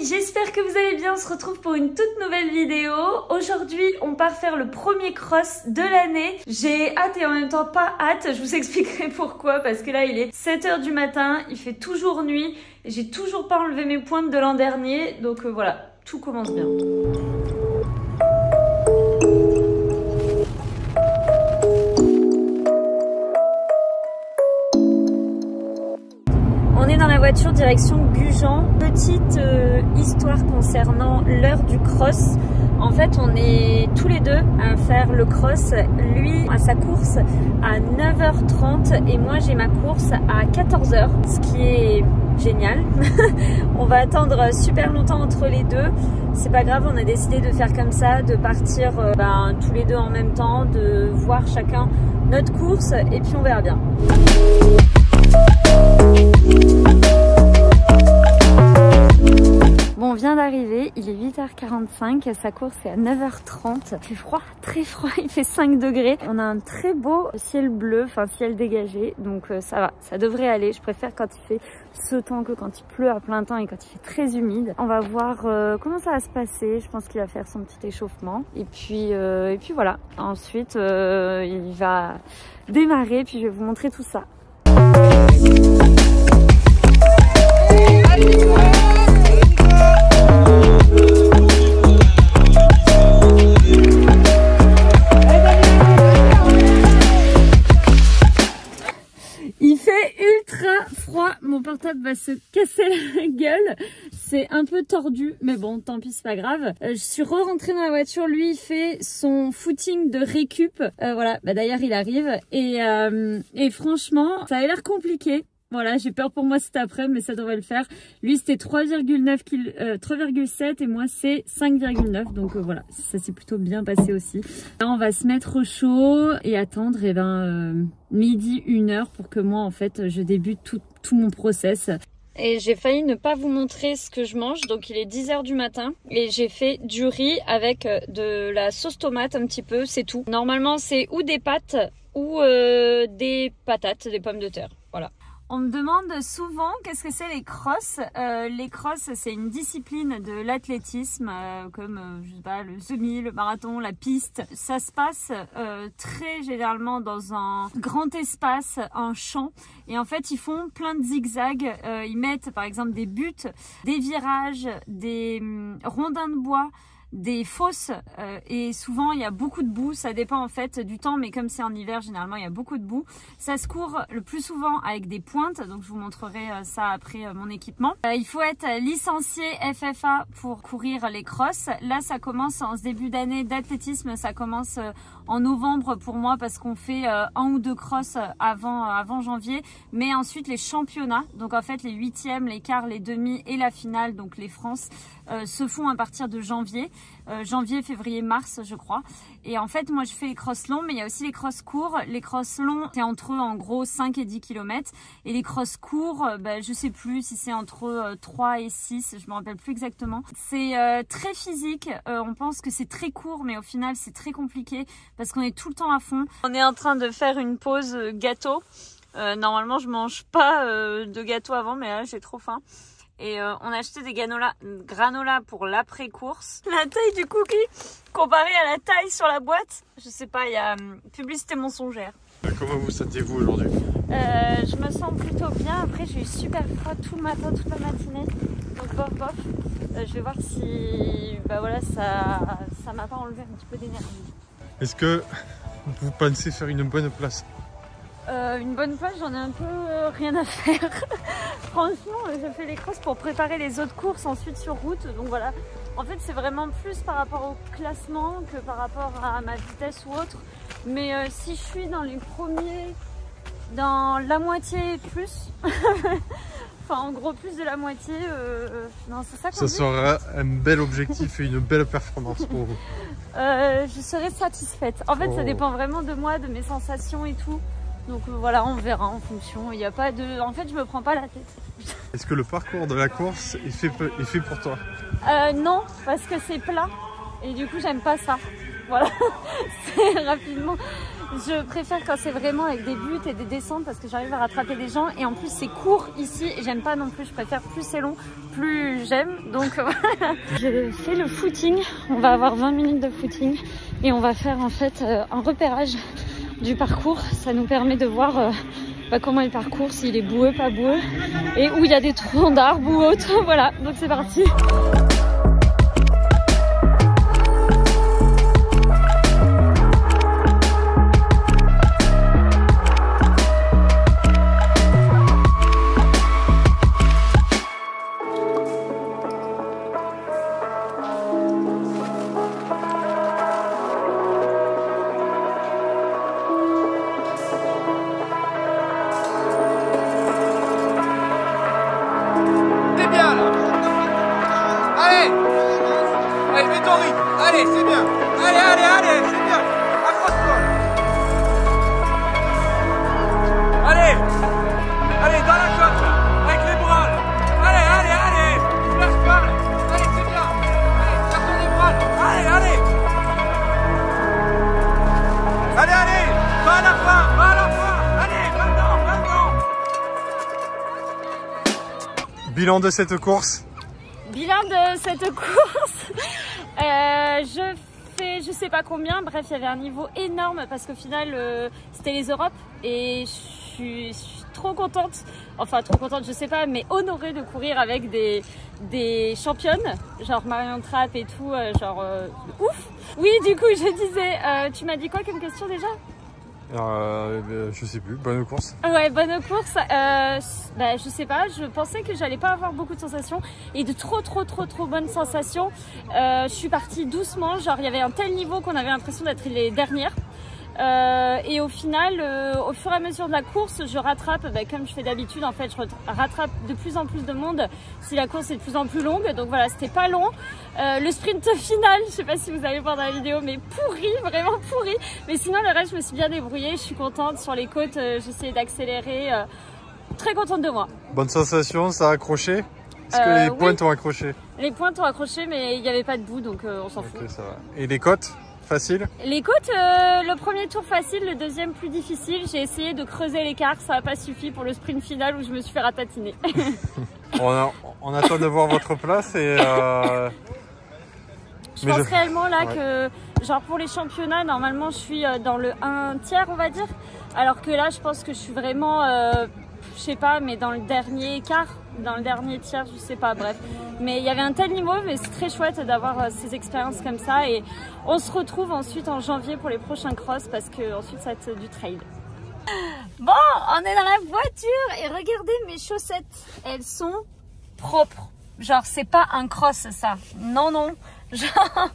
j'espère que vous allez bien, on se retrouve pour une toute nouvelle vidéo. Aujourd'hui, on part faire le premier cross de l'année. J'ai hâte et en même temps pas hâte, je vous expliquerai pourquoi, parce que là il est 7 h du matin, il fait toujours nuit, et j'ai toujours pas enlevé mes pointes de l'an dernier, donc voilà, tout commence bien. On est dans la voiture direction Gujan. Petite histoire concernant l'heure du cross. En fait, on est tous les deux à faire le cross. Lui a sa course à 9 h 30 et moi j'ai ma course à 14 h, ce qui est génial. On va attendre super longtemps entre les deux. C'est pas grave, on a décidé de faire comme ça, de partir tous les deux en même temps, de voir chacun notre course et puis on verra bien. Bon, on vient d'arriver, il est 8 h 45, sa course est à 9 h 30. Il fait froid, très froid, il fait 5 degrés. On a un très beau ciel bleu, enfin ciel dégagé, donc ça va, ça devrait aller. Je préfère quand il fait ce temps que quand il pleut à plein temps et quand il fait très humide. On va voir comment ça va se passer, je pense qu'il va faire son petit échauffement. Et puis voilà, ensuite il va démarrer, puis je vais vous montrer tout ça. Il fait ultra froid, mon portable va se casser la gueule, c'est un peu tordu, mais bon, tant pis, c'est pas grave. Je suis re-rentrée dans la voiture, lui il fait son footing de récup, voilà, d'ailleurs il arrive, et franchement, ça a l'air compliqué. Voilà, j'ai peur pour moi cet après, mais ça devrait le faire. Lui, c'était 3,7 et moi, c'est 5,9. Donc voilà, ça s'est plutôt bien passé aussi. Là, on va se mettre au chaud et attendre midi, 1 h pour que moi, en fait, je débute tout mon process. Et j'ai failli ne pas vous montrer ce que je mange. Donc il est 10 h du matin et j'ai fait du riz avec de la sauce tomate un petit peu, c'est tout. Normalement, c'est ou des pâtes ou des patates, des pommes de terre. Voilà. On me demande souvent qu'est-ce que c'est les crosses. Les crosses, c'est une discipline de l'athlétisme, comme je sais pas, le semi, le marathon, la piste. Ça se passe très généralement dans un grand espace, un champ. Et en fait, ils font plein de zigzags. Ils mettent par exemple des buts, des virages, des rondins de bois, des fosses et souvent il y a beaucoup de boue, ça dépend en fait du temps, mais comme c'est en hiver généralement il y a beaucoup de boue. Ça se court le plus souvent avec des pointes, donc je vous montrerai ça après mon équipement. Il faut être licencié FFA pour courir les crosses. Là ça commence en ce début d'année d'athlétisme, ça commence en novembre pour moi parce qu'on fait 1 ou 2 crosses avant janvier, mais ensuite les championnats, donc en fait les 8e, les quarts, les demi et la finale, donc les France, se font à partir de janvier. Janvier, février, mars je crois. Et en fait moi je fais les crosses longs, mais il y a aussi les crosses courts. Les crosses longs c'est entre en gros 5 et 10 km et les crosses courts je sais plus si c'est entre 3 et 6, je me rappelle plus exactement. C'est très physique, on pense que c'est très court mais au final c'est très compliqué parce qu'on est tout le temps à fond. On est en train de faire une pause gâteau. Normalement je mange pas de gâteau avant, mais là j'ai trop faim. Et on a acheté des granola pour l'après-course. La taille du cookie comparée à la taille sur la boîte, je sais pas, il y a publicité mensongère. Comment vous sentez-vous aujourd'hui? Je me sens plutôt bien. Après j'ai eu super froid tout le matin, toute la matinée. Donc bof bof. Je vais voir si voilà, ça m'a pas enlevé un petit peu d'énergie. Est-ce que vous pensez faire une bonne place? Une bonne place, j'en ai un peu rien à faire. Franchement, je fais les crosses pour préparer les autres courses ensuite sur route. Donc voilà, en fait c'est vraiment plus par rapport au classement que par rapport à ma vitesse ou autre. Mais si je suis dans les premiers, dans la moitié plus, enfin en gros plus de la moitié, non c'est ça qu'on dit. Ça sera un bel objectif et une belle performance pour vous. Je serai satisfaite. En fait ça dépend vraiment de moi, de mes sensations et tout. Donc voilà, on verra en fonction. Il n'y a pas de... En fait, je me prends pas la tête. Est-ce que le parcours de la course est fait pour toi? Non, parce que c'est plat. Et du coup, j'aime pas ça. Voilà, c'est rapidement. Je préfère quand c'est vraiment avec des buts et des descentes parce que j'arrive à rattraper des gens. Et en plus, c'est court ici et j'aime pas non plus. Je préfère plus c'est long, plus j'aime. Donc voilà. J'ai fait le footing. On va avoir 20 minutes de footing et on va faire en fait un repérage du parcours. Ça nous permet de voir comment est le parcours, s'il est boueux, pas boueux et où il y a des troncs d'arbres ou autre. Voilà, donc c'est parti. Allez, mets ton rythme. Allez, c'est bien. Allez, c'est bien. Accroche-toi. Allez, dans la côte, là. Avec les bras, là. Allez. Lâche pas, là. Allez, c'est bien. Allez, serre les bras, là. Allez. Va à la fin. Allez, va dedans. Bilan de cette course. Bilan de cette course. Je sais pas combien, bref il y avait un niveau énorme parce qu'au final c'était les Europes et je suis trop contente, je sais pas, mais honorée de courir avec des championnes, genre Marion Trapp et tout, ouf. Oui, du coup je disais, tu m'as dit quoi comme question déjà? Je sais plus, bonne course. Ouais, bonne course. Je sais pas, je pensais que j'allais pas avoir beaucoup de sensations et de trop bonnes sensations. Je suis partie doucement, genre il y avait un tel niveau qu'on avait l'impression d'être les dernières. Et au final, au fur et à mesure de la course, je rattrape, comme je fais d'habitude, en fait, je rattrape de plus en plus de monde si la course est de plus en plus longue. Donc voilà, c'était pas long. Le sprint final, je sais pas si vous allez voir dans la vidéo, mais pourri, vraiment pourri. Mais sinon, le reste, je me suis bien débrouillée. Je suis contente. Sur les côtes, j'ai essayé d'accélérer. Très contente de moi. Bonne sensation, ça a accroché? Est-ce que les pointes ont accroché? Les pointes ont accroché, mais il n'y avait pas de bout, donc on s'en fout. Ça va. Et les côtes? Facile? Les côtes, le premier tour facile, le deuxième plus difficile. J'ai essayé de creuser l'écart, ça n'a pas suffi pour le sprint final où je me suis fait ratatiner. On attend de voir votre place et... Je pense réellement là que, genre pour les championnats, normalement je suis dans le 1/3 on va dire. Alors que là je pense que je suis vraiment, je sais pas, mais dans le dernier quart, dans le dernier tiers, je sais pas, bref. Mais il y avait un tel niveau, mais c'est très chouette d'avoir ces expériences comme ça. Et on se retrouve ensuite en janvier pour les prochains crosses parce que ensuite ça va être du trail. Bon, on est dans la voiture et regardez mes chaussettes, elles sont propres. Genre c'est pas un cross ça, non. Genre,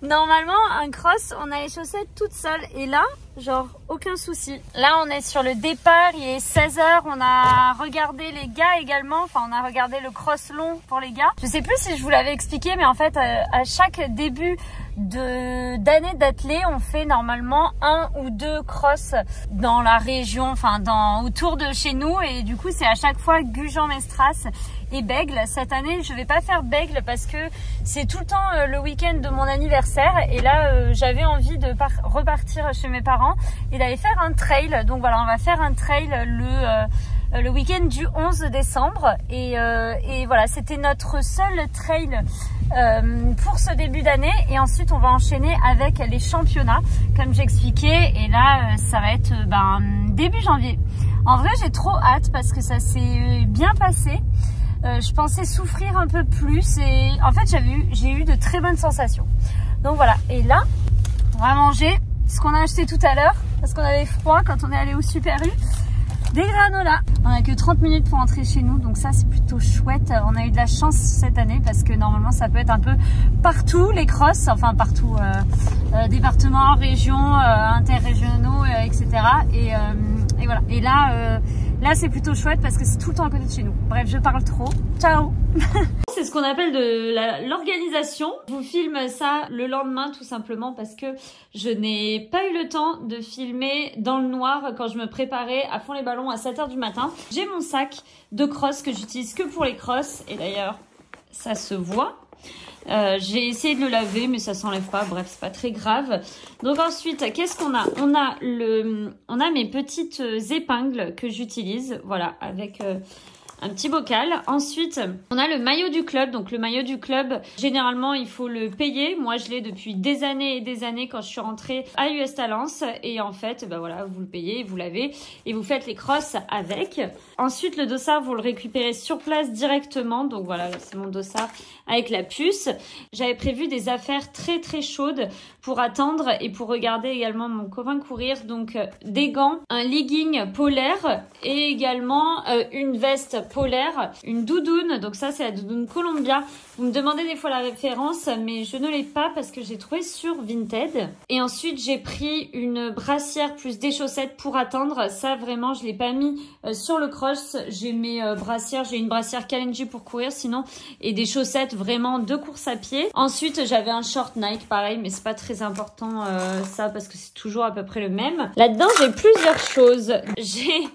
normalement un cross on a les chaussettes toutes seules et là genre aucun souci. Là on est sur le départ, il est 16 h, on a regardé les gars également, enfin on a regardé le cross long pour les gars. Je sais plus si je vous l'avais expliqué mais en fait à chaque début d'année d'athlée on fait normalement 1 ou 2 crosses dans la région, enfin autour de chez nous et du coup c'est à chaque fois Gujan-Mestras et Bègle. Cette année je vais pas faire Bègle parce que c'est tout le temps le week-end de mon anniversaire et là j'avais envie de repartir chez mes parents et d'aller faire un trail. Donc voilà, on va faire un trail le week-end du 11 décembre et voilà, c'était notre seul trail pour ce début d'année et ensuite on va enchaîner avec les championnats comme j'expliquais et là ça va être début janvier. En vrai j'ai trop hâte parce que ça s'est bien passé. Je pensais souffrir un peu plus et en fait j'ai eu de très bonnes sensations. Donc voilà, et là on va manger ce qu'on a acheté tout à l'heure parce qu'on avait froid quand on est allé au Super U. Des granolas. On a que 30 minutes pour entrer chez nous, donc ça c'est plutôt chouette. On a eu de la chance cette année parce que normalement ça peut être un peu partout les crosses, enfin partout, départements, régions, interrégionaux, etc. Et voilà. Et là c'est plutôt chouette parce que c'est tout le temps à côté de chez nous. Bref, je parle trop. Ciao. C'est ce qu'on appelle de l'organisation. Je vous filme ça le lendemain tout simplement parce que je n'ai pas eu le temps de filmer dans le noir quand je me préparais à fond les ballons à 7 h du matin. J'ai mon sac de cross que j'utilise que pour les crosses et d'ailleurs ça se voit. J'ai essayé de le laver mais ça s'enlève pas, bref c'est pas très grave. Donc ensuite qu'est-ce qu'on a? On a mes petites épingles que j'utilise, voilà, avec un petit bocal. Ensuite, on a le maillot du club. Donc le maillot du club, généralement, il faut le payer. Moi, je l'ai depuis des années et des années quand je suis rentrée à US Talence. Et en fait, bah voilà, vous le payez, vous l'avez et vous faites les crosses avec. Ensuite, le dossard, vous le récupérez sur place directement. Donc voilà, c'est mon dossard avec la puce. J'avais prévu des affaires très très chaudes pour attendre et pour regarder également mon copain courir. Donc des gants, un legging polaire et également une veste polaire, une doudoune. Donc ça c'est la doudoune Columbia. Vous me demandez des fois la référence mais je ne l'ai pas parce que j'ai trouvé sur Vinted. Et ensuite j'ai pris une brassière plus des chaussettes pour attendre. Ça vraiment je l'ai pas mis sur le cross. J'ai mes brassières, j'ai une brassière Kalenji pour courir sinon et des chaussettes vraiment de course à pied. Ensuite j'avais un short Nike pareil mais c'est pas très important ça parce que c'est toujours à peu près le même. Là-dedans j'ai plusieurs choses. J'ai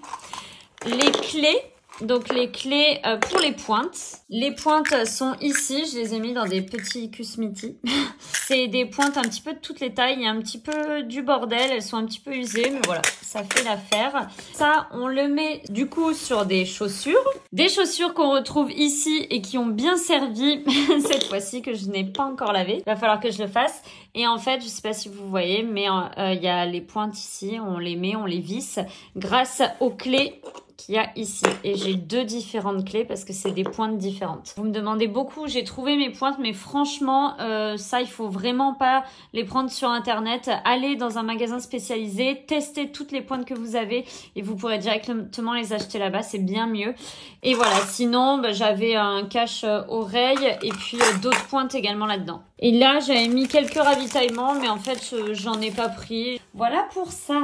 les clés. Donc les clés pour les pointes. Les pointes sont ici, je les ai mis dans des petits Kusmiti. C'est des pointes un petit peu de toutes les tailles, il y a un petit peu du bordel, elles sont un petit peu usées, mais voilà, ça fait l'affaire. Ça, on le met du coup sur des chaussures. Des chaussures qu'on retrouve ici et qui ont bien servi cette fois-ci, que je n'ai pas encore lavé. Il va falloir que je le fasse. Et en fait, je sais pas si vous voyez, mais il y a les pointes ici, on les met, on les visse grâce aux clés qu'il y a ici. Et j'ai deux différentes clés parce que c'est des pointes différentes. Vous me demandez beaucoup, j'ai trouvé mes pointes, mais franchement, ça, il faut vraiment pas les prendre sur Internet. Allez dans un magasin spécialisé, testez toutes les pointes que vous avez et vous pourrez directement les acheter là-bas, c'est bien mieux. Et voilà, sinon, bah, j'avais un cache-oreille et puis d'autres pointes également là-dedans. Et là, j'avais mis quelques ravitaillements, mais en fait, j'en ai pas pris. Voilà pour ça.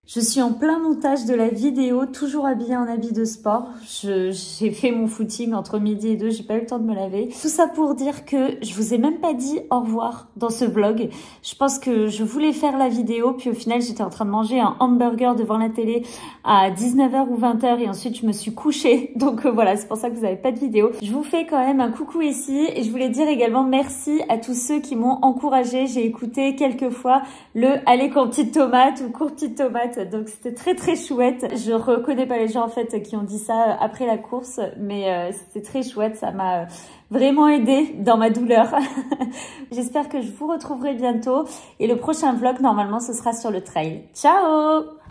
Je suis en plein montage de la vidéo, toujours habillée en habit de sport. J'ai fait mon footing entre midi et 2, j'ai pas eu le temps de me laver. Tout ça pour dire que je vous ai même pas dit au revoir dans ce vlog. Je pense que je voulais faire la vidéo, puis au final j'étais en train de manger un hamburger devant la télé à 19h ou 20h et ensuite je me suis couchée. Donc voilà, c'est pour ça que vous avez pas de vidéo. Je vous fais quand même un coucou ici et je voulais dire également merci à tous ceux qui m'ont encouragée. J'ai écouté quelques fois le « Allez cours petite tomate » ou « Cours petite tomate ». Donc c'était très très chouette. Je reconnais pas les gens en fait qui ont dit ça après la course, mais c'était très chouette. Ça m'a vraiment aidé dans ma douleur. J'espère que je vous retrouverai bientôt et le prochain vlog normalement ce sera sur le trail. Ciao!